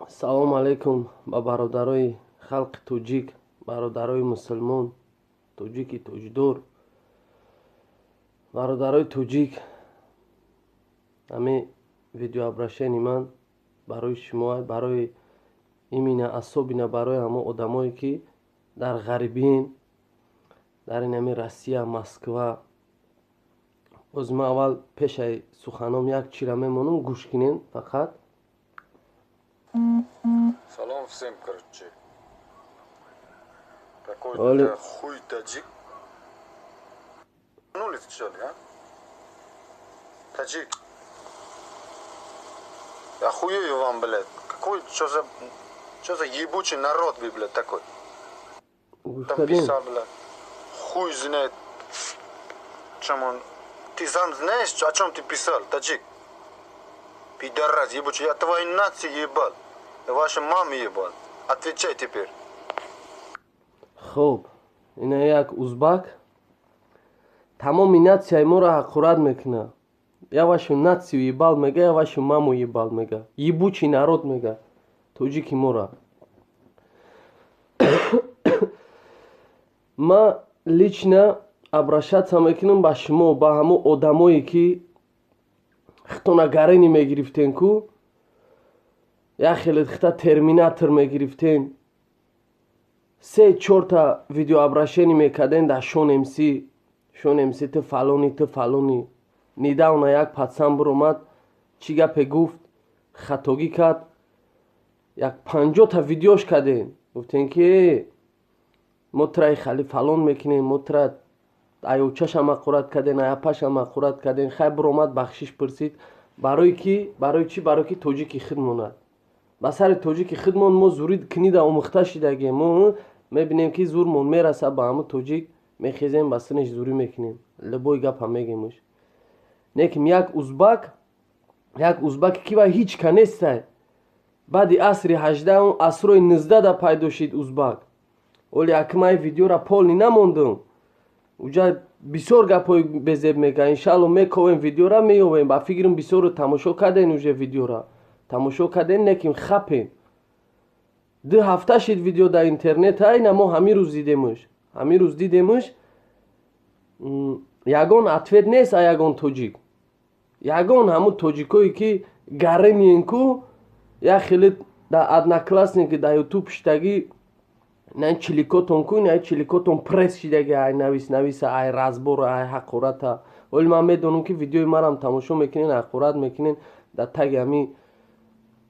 салом алейкум ба бародарои халқи тоҷик, бародарои мусулмон, тоҷики тоҷдор, бародарои тоҷик. ҳамин видеообрашени ман барои шумо, барои имина асобина, барои ҳамо одамое ки дар ғарибин, дар ин ҳамин Россия, Москва. боз ман аввал пешаи суханом як чира мемонам, гӯш кинен фақат. Салом всем, короче. Какой-то хуй таджик. Ну, ли что ли, а? Таджик. Я хуею вам, блядь. Что за ебучий народ вы, блядь, такой? Там писал, блядь. Хуй знает. Чем он... Ты сам знаешь, о чем ты писал, таджик? Пидорас ебучий, я твоей нации ебал. Я вашей маме ебал. Отвечай теперь. хуб, ина як узбак тамоми натсияи моро ҳақурат мекуна. Я вашу нацию ебал мега, я вашу маму ебал мега. Ебучий народ мега. Тоҷики моро. ма лично обращаться мекунам ба шумо, ба ҳамо одамое ки хитонагарини мегирифтен ку, як хеле хита терминатор мегирифтен, 3-4 видеообращение мекарден дар Шон МС ту фалони. Недавно як пацан буромад, чӣ гапе гуфт, хатогӣ кард, як 50 видеош карден. Гуфтен ки мо траи хали фалон мекунем, мо тра аёчашам ақурат карден, аяпашам ақурат карден. Хай буромад бахшиш пурсид. Барои ки, барои чӣ? Барои ки тоҷики хид монад. ба сари тоҷики хидмон мо зури книда омӯхта шидагем. Мо мебинем ки зурмон мераса ба ҳамун тоҷик, мехезем ба синиш зурӣ мекунем. Любой гапа мегемуш. Неким як узбак ки ва ҳеч канестай. Баъди асри 18 асрои 19 да пайдо шид узбак. Оли акмаи видеора полни намондум. Уҷа бисёр гапои безеб мега. Иншалло мековем видеора меёвем. Ба фикрам бисёро тамошо карден уже видеора. тамошо карден, неким хапем. 2 ҳафта шид видео дар интернет, айна мо ҳамин рӯз дидемуш. Ягон ответ нест, а ягон тоҷик. Ягон ҳамун тоҷикое ки гаремиен ку, як хеле дар одноклассники дар ютуб шидаги, ин чиликотон ку, ин чиликотон пресс шидаги, ай нависа, ай разбора, ай ҳақурата. Оли ман медонам ки видеои марам тамошо мекунен, ҳақурат мекунен, дар таги ҳамин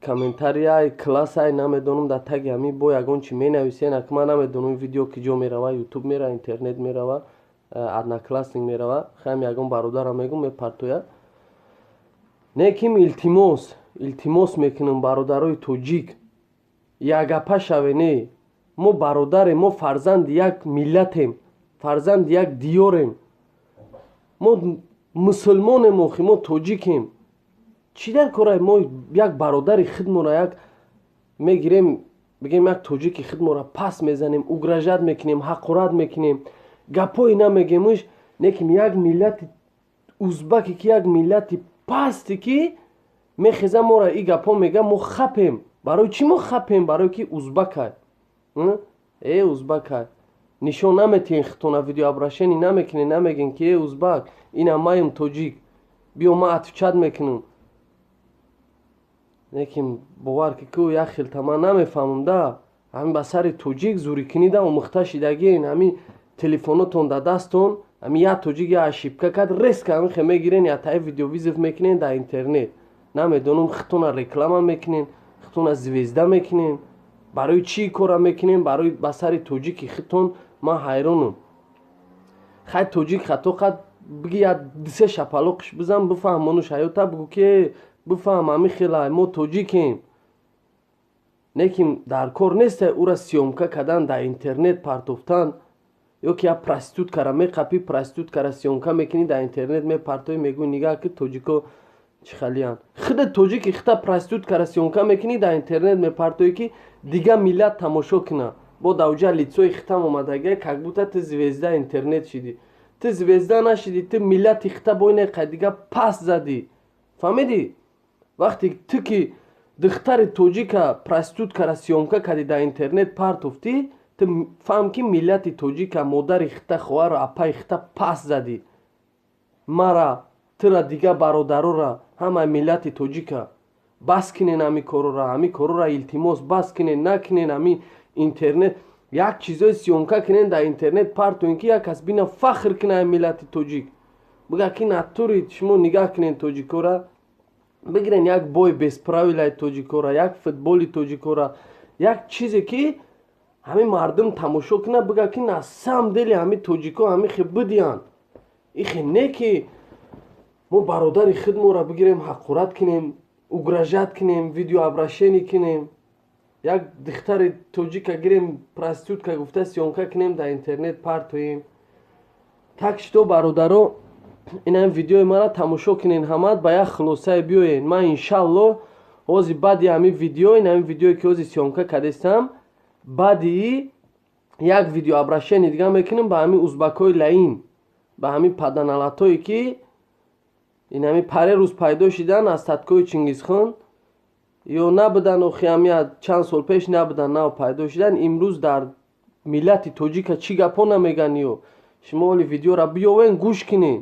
комментария классай намедонам, дар таги ҳамин бо ягон чи менависен, ак ман намедонам видео ки ҷо мерава, ютуб мерава, интернет мерава, одноклассник мерава. Хаям ягон бародарам мегум мепартояд. Неким илтимос мекунам бародарои тоҷик, як гапа шавене. мо бародарем, мо фарзанди як миллатем, фарзанди як диёрем. мо мусулмонем, мо тоҷикем. чӣ дар кора мо як бародари хидмора як мегирем, бигем як тоҷики хидмора пас мезанем, угражат мекунем, ҳақурат мекунем, гапои намегемуш. Неким як миллати узбаки ки як миллати пасти ки мехеза мора и гапо мега, мо хапем. Барои чӣ мо хапем? Барои ки узбакай. Узбакай. нишон наметиҳен хитона видеообрашени намекунен, намеген ки узбак, ина маем тоҷик. биё ма отвечат мекунам. Неким бовар ки ку як хелта ман намефаҳмам да. ҳамин ба сари тоҷик зурикунида омӯхта шидагиен. ҳамин телефонотон дар дастон, ҳамин як тоҷик я ошибка кард, резка ҳамин хе мегирен, ятаи видеовизов мекунен дар интернет. Намедонам хитона реклама мекунен, хитона звезда мекунен. барои чӣ кора мекунем? Барои ба сари тоҷики хитон ман ҳайронам. хай тоҷик хато кард, биги як 2-3 шапалоқиш бизан, бифаҳмонуш ҳаёта, бигӯ ки бифаҳм ҳамин хела мо тоҷикем. неким дар кор нестай ура сиёмка кардан дар интернет партофтан, ё ки як проституткара меқапӣ, проституткара сиёмка мекунӣ дар интернет мепартоӣ, мегӯӣ нигаҳ ки тоҷико чӣ халиянд. хида тоҷики хита проституткара сиёмка мекунӣ дар интернет мепартоӣ ки дига миллат тамошо куна. бо дар уҷа лицои хитам омадаги, как будто ты звезда интернет шидӣ. ты звезда нашидӣ, ты миллати хита бо ине қайдига пас задӣ. фаҳмидӣ? вақте ту ки духтари тоҷика проституткара съёмка кади дар интернет партофтӣ, ту фаҳм ки миллати тоҷика модари хита хоҳару апаи хита паст задӣ. мара тура дига бародарора ҳамаи миллати тоҷика бас кинен ҳами корора илтимос бас кинен, накинен ҳами интернет як чизои съёмка кинен дар интернет партоен ки як кас бина фахр кина ҳами миллати тоҷик. бига ки натури шумо нигаҳ кинен тоҷикора, бигирен як бой бесправилаи тоҷикора, як футболи тоҷикора, як чизе ки ҳами мардум тамошо кина, бига ки на сам дили ҳами тоҷико ҳами хе бидиянд. ихе не ки мо бародари худмора бигирем ҳақорат кинем, угражат кинем, видеообращение кинем, як духтари тоҷика гирем проститутка гуфта съёмка кинем дар интернет партоем. так шуто бародаро, ин видеои мара тамошо кинен, ҳамаат ба як хулосае биёен. ман иншаллоҳ ҳозир баъди ҳамин видео, ин ҳамин видеое ки ҳозир съёмка кардастам, баъди як видеообращение дига мекунем ба ҳамин узбакҳои лаин, ба ҳамин паданалатҳое ки ин ҳамин паре рӯз пайдо шидан аз таткои Чингизхон, ё набудан охи ҳамин чанд сол пеш набудан, нав пайдо шидан. имрӯз дар миллати тоҷика чӣ гапҳо намеган. ё шумо оли видеора биёвен, гӯш кинен,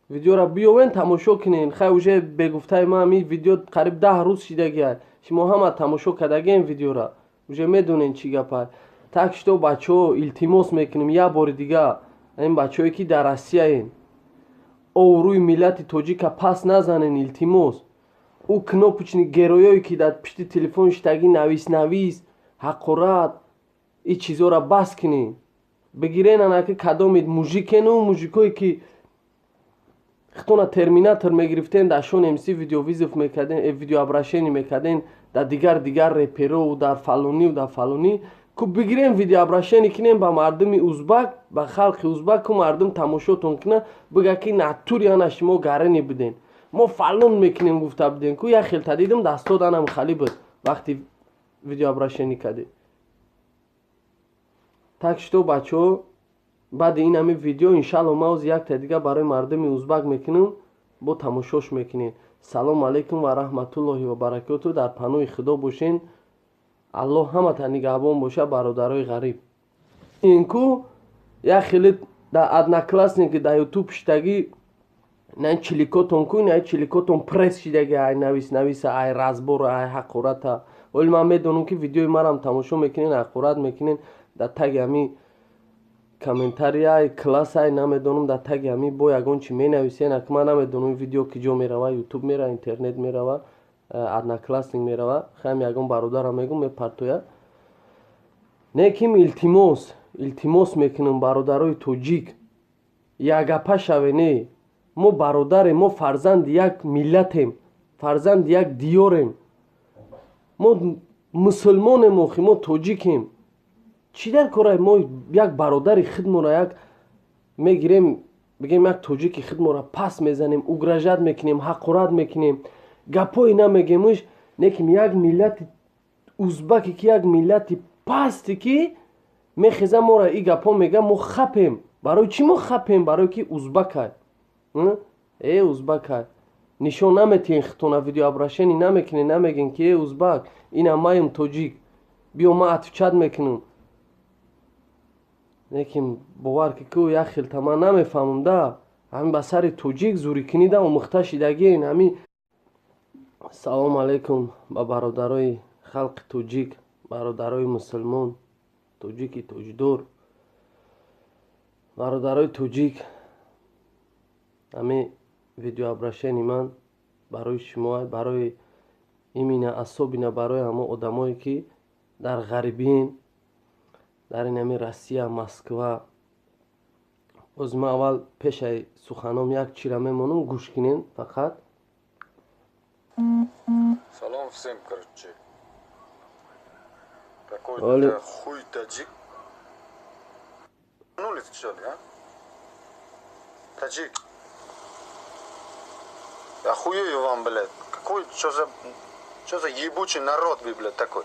видеора биёвен, тамошо кинен. хай уже бегуфтаи ман ҳамин видео қариб 10 рӯз шидагиаст. шумо ҳама тамошо кардагиен видеора, уже медонен чӣ гапа. так шуто бачаҳо, илтимос мекунем як бори дига, ин бачаҳое ки дар Россияен, оврӯи миллати тоҷика пас назанен. илтимос, ӯ кнопочни героёе ки дар пишти телефон шитагӣ навис ҳақорат, ин чизора бас кинен. бигирен анаки кадомит мужикену мужикое ки хитона терминатор мегирифтен дар шон МС видеовизов мекарден, видеообращение мекарден дар дигар реперову дар фалониву дар фалонӣ, ку бигирем видеообращение кинем ба мардуми узбак, ба халқи узбак, ку мардум тамошотон кина, бига ки натури ана шумо гарини буден, мо фалон мекунем гуфта буден, ку як хелта дидим дастоданам хали буд вақти видеообращение кардем. так шуто бачаҳо, баъди ин ҳамин видео иншаллоҳ ман ҳозир якта дига барои мардуми узбак мекунам, бо тамошош мекунем. салому алайкум ва раҳматуллоҳи ва баракатуҳ. дар паноҳи худо бошен. аллоҳ ҳамата нигаҳбон боша, бародарои ғариб. ин ку як хеле дар одноклассники дар ютуб шидагӣ, ин чиликотон ку, ин чиликотон пресс шидагӣ, ай нависа, ай разбора, ай ҳақората. оли ман медонам ки видеои марам тамошо мекунен, ҳақорат мекунен, дар таги ҳамин комментария класс, ай намедонам дар таги ҳамин бо ягон чи менависен, ак ман намедонам ин видео ки ҷо мерава, ютуб мера, интернет мерава, одноклассник мерава. хаям ягон бародарам мегум мепартояд. неким илтимос мекунам бародарои тоҷик, як гапа шавене. мо бародарем, мо фарзанди як миллатем, фарзанди як диёрем, мо мусулмонем, охи мо тоҷикем. чӣ дар кора мо як бародари худмора як мегирем, бигем як тоҷики худмора пас мезанем, угражат мекунем, ҳақорат мекунем, гапҳои намегемуш. неким як миллати узбаке ки як миллати пасте ки мехеза мора и гапҳо мега, мо хапем. барои чӣ мо хапем? барое ки узбакай. узбакай нишон наметиҳен, хитона видеообращение намекунен, намеген ки узбак, ина маем тоҷик, биё ма атвчат мекунам. неким бовар ки ку як хелта ман намефаҳмам да, ҳамин ба сари тоҷик зӯрикунида омӯхта шидагиен. ҳамин салому алайкум ба бародарои халқи тоҷик, бародарои мусулмон, тоҷики тоҷдор, бародарои тоҷик. ҳамин видеообращение ман барои шумо, барои имина асобина, барои ҳамо одамое ки дар ғарибиен, дар ин ҳамин Россия, Москва. ҳозир ман аввал пешаи суханом як чира мемонам, гӯш кинен фақат. Салом всем, короче. Какой-то хуй таджик. Ну ли что ли, а? Таджик. Я хуею вам, блядь. Какой, что за ебучий народ вы, блядь, такой?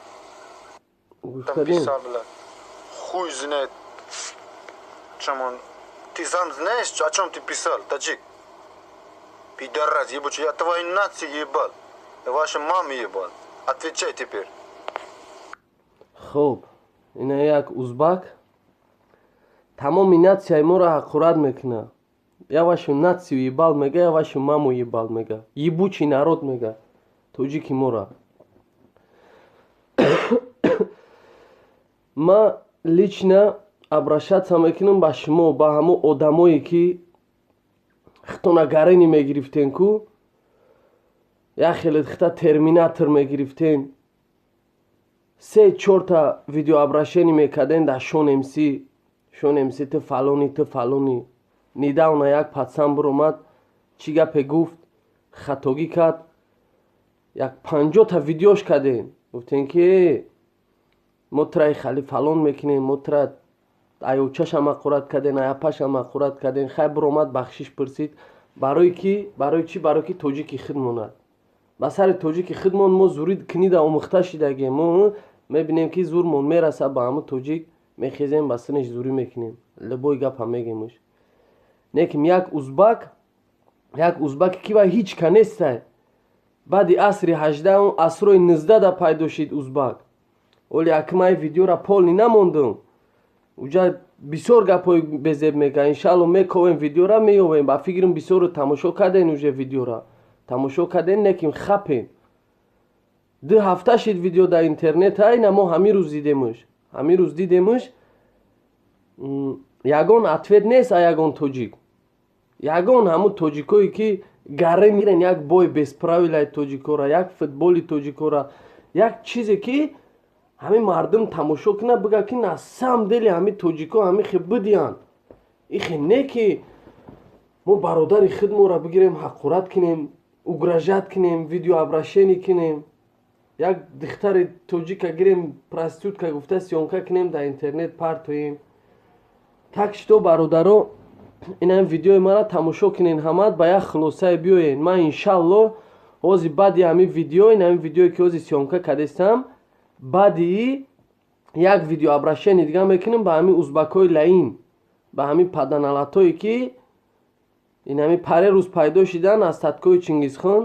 Там писал, блядь. Хуй знает, чем он. Ты сам знаешь, о чем ты писал, таджик? Пидорас ебучий, я твою нацию ебал. Ваша мама ебал. Отвечай теперь. хоб ина як узбак тамоми натсияи моро ҳақурат мекуна. Я вашу нацию ебал мега, я вашу маму ебал мега. Ебучий народ мега. Тоҷики мора. ма лично обращаться мекунам ба шумо, ба ҳамо одамое ки хитона гарени мегирифтен ку як хеле хита терминатор мегирифтен 3-4 видеообращение мекарден дар Шон МС ту фалони недавно як пацан биромад чӣ гапе гуфт, хатогӣ кард, як 50 видеош карден, гуфтен ки мо траи хали фалон мекунем, мо тра аёчашам ақурат карден, аяпашам ақурат карден. Хай биромад бахшиш пурсид барои чӣ? Барои ки тоҷики худ монад. ба сари тоҷики худмон мо зури книда омӯхта шидагем. Мо мебинем ки зурмон мераса ба ҳамун тоҷик, мехезем ба синиш зурӣ мекунем, либои гапа мегемуш. Неким як узбак ки ва ҳеч ка нестай. баъди асри 18 асрои 19 пайдо шид узбак. оли акмаи видеора полни намондум. уҷа бисёр гапои безеб мега. иншаалло мековем видеора меёвем. ба фикрам бисёро тамошо карден уже видеора. тамошо карден неким хапен. 2 ҳафта шид видео дар интернет айна мо ҳамин рӯз дидемуш. ягон ответ нест а ягон тоҷик. ягон ҳамун тоҷикое ки гаре мирен як бой бесправилаи тоҷикора, як футболи тоҷикора, як чизе ки ҳамин мардум тамошо куна бига ки на самом деле ҳамин тоҷико ҳамин хе бидиян. ихе не ки мо бародари худмонро бигирем ҳақурат кунем, угражат кунем, видеообращение кунем. як духтари тоҷика гирем проститутка гуфта сёнка кунем дар интернет партоем. так шито бародаро, ин видеои мара тамошо кунен ҳамат, ба як хулосае биёен. ман иншалло ҳозир баъди ҳамин видео, ин ҳамин видеое ки ҳозир сёнка кардестам, баъди як видеообращение дига мекунем ба ҳамин узбакҳои лаин, ба ҳамин паданалатое ки ин ҳамин паре рӯз пайдо шидан аз таткои Чингизхон,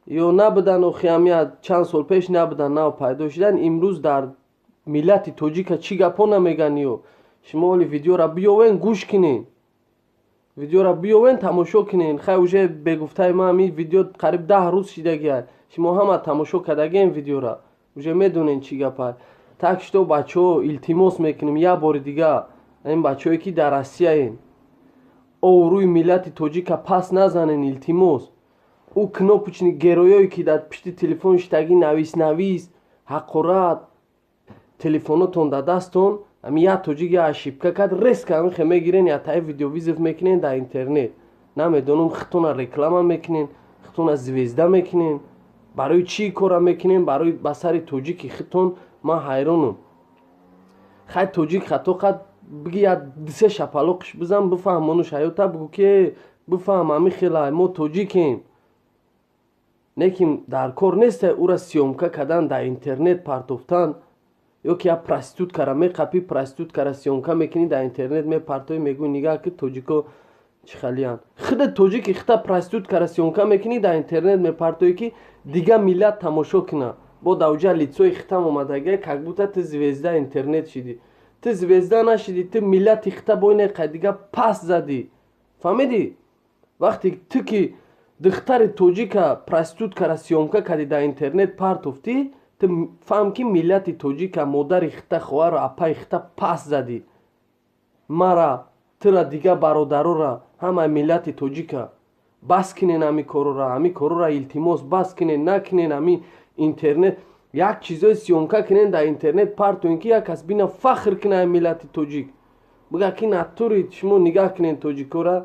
ё набудан охи ҳамин чанд сол пеш набудан, нав пайдо шидан. имрӯз дар миллати тоҷика чӣ гапо намеган. ё шумо оли видеора биёвен, гӯш кунен, видеора биёвен, тамошо кунен. хай уже бегуфтаи ман ҳамин видео қариб 10 рӯз шидагиад. шумо ҳама тамошо кардагем видеора, уже медонен чӣ гапа. так шито бачаҳо илтимос мекунем як бори дига, ин бачаҳое ки дар Россияен, овруи миллати тоҷика пас назанен, илтимос. ӯ кнопочни героёе ки дар пишти телефон шитагӣ навис ҳақорат, телефонотон дар дастон, ҳамин як тоҷик я ошибка кард, резко ҳамин хе мегирен, ятаи видеовизов мекунен дар интернет. намедонам хитона реклама мекунен, хитона звезда мекунен. барои чӣ кора мекунен? барои ба сари тоҷики хитон. ман ҳайронам. хай тоҷик хато кард, биги як 2-3 шапалоқиш бизан, бифаҳмонуш ҳаёта, бигӯ ки бифаҳм ҳамин хела мо тоҷикем. неким дар кор нестай ӯра сёмка кардан дар интернет партофтан, ё ки як проституткара меқапӣ, проституткара сёмка мекунӣ дар интернет мепартоӣ, мегӯӣ нигаҳ ки тоҷико чӣ халиянд. худо тоҷики хита проституткара сёмка мекунӣ дар интернет мепартоӣ ки дига миллат тамошо куна. бо давҷа лицои хитам омадагия, как будто ты звезда интернет шидӣ. ты звезда нашидӣ, ты миллати хита бо ине қай дига пас задӣ. фаҳмидӣ? вақте ту ки духтари тоҷика проституткара сёмка кардӣ дар интернет партофтӣ, ту фаҳм ки миллати тоҷика модари хита, хоҳару апаи хита пас задӣ. мара, тура дига бародарора, ҳамаи миллати тоҷика бас кунен ҳамин корора илтимос бас кунен, накунен ҳамин интернет. як чизои сёмка кунен дар интернет партоен ки як кас бина фахр кунад миллати тоҷик. бига ки натури шумо нигаҳ кунен тоҷикора.